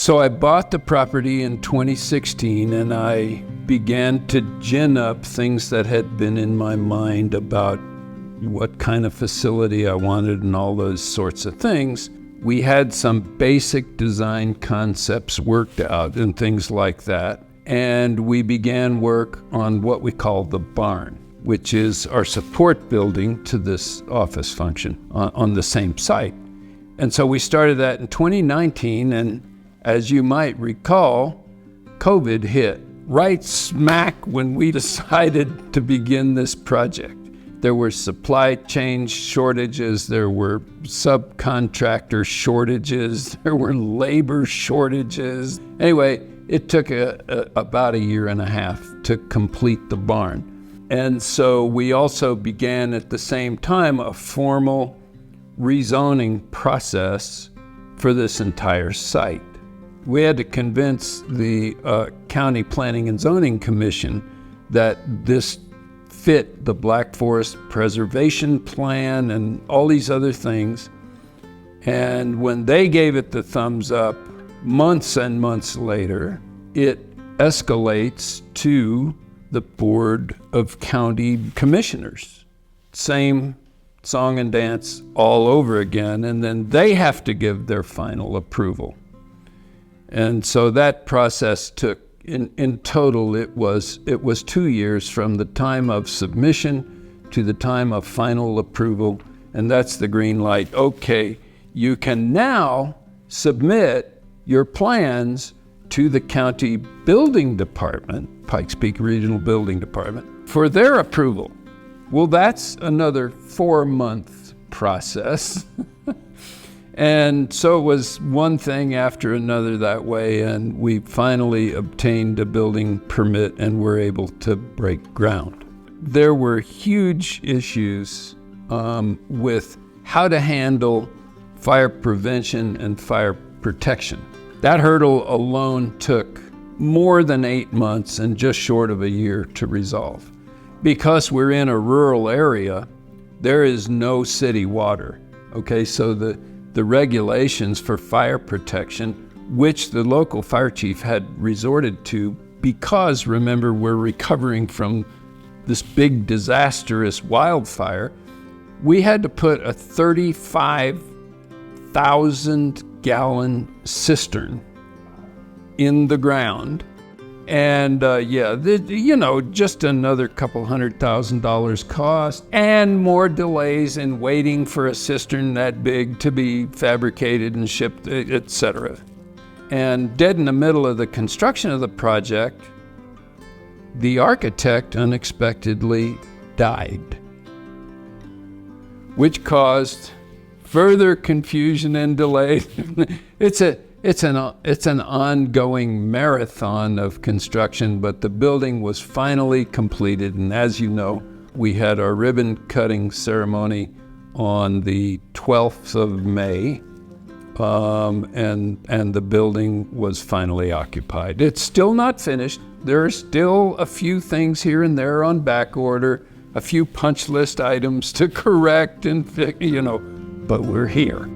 So I bought the property in 2016, and I began to gin up things that had been in my mind about what kind of facility I wanted and all those sorts of things. We had some basic design concepts worked out and things like that. And we began work on what we call the barn, which is our support building to this office function on the same site. And so we started that in 2019, and as you might recall, COVID hit right smack when we decided to begin this project. There were supply chain shortages, there were subcontractor shortages, there were labor shortages. Anyway, it took about a year and a half to complete the barn. And so we also began at the same time a formal rezoning process for this entire site. We had to convince the County Planning and Zoning Commission that this fit the Black Forest Preservation Plan and all these other things. And when they gave it the thumbs up, months and months later, it escalates to the Board of County Commissioners. Same song and dance all over again, and then they have to give their final approval. And so that process took, in total, it was 2 years from the time of submission to the time of final approval, and that's the green light. Okay, you can now submit your plans to the county building department, Pikes Peak Regional Building Department, for their approval. Well, that's another 4-month process. And so it was one thing after another that way, and we finally obtained a building permit and were able to break ground. There were huge issues with how to handle fire prevention and fire protection. That hurdle alone took more than 8 months and just short of a year to resolve. Because we're in a rural area, there is no city water. Okay, so the regulations for fire protection, which the local fire chief had resorted to because, remember, we're recovering from this big disastrous wildfire, we had to put a 35,000-gallon cistern in the ground. And just another couple $100,000 cost and more delays in waiting for a cistern that big to be fabricated and shipped, etc. And dead in the middle of the construction of the project, the architect unexpectedly died, which caused further confusion and delay. It's an ongoing marathon of construction, but the building was finally completed. And as you know, we had our ribbon cutting ceremony on the 12th of May, and the building was finally occupied. It's still not finished. There are still a few things here and there on back order, a few punch list items to correct and fix, but we're here.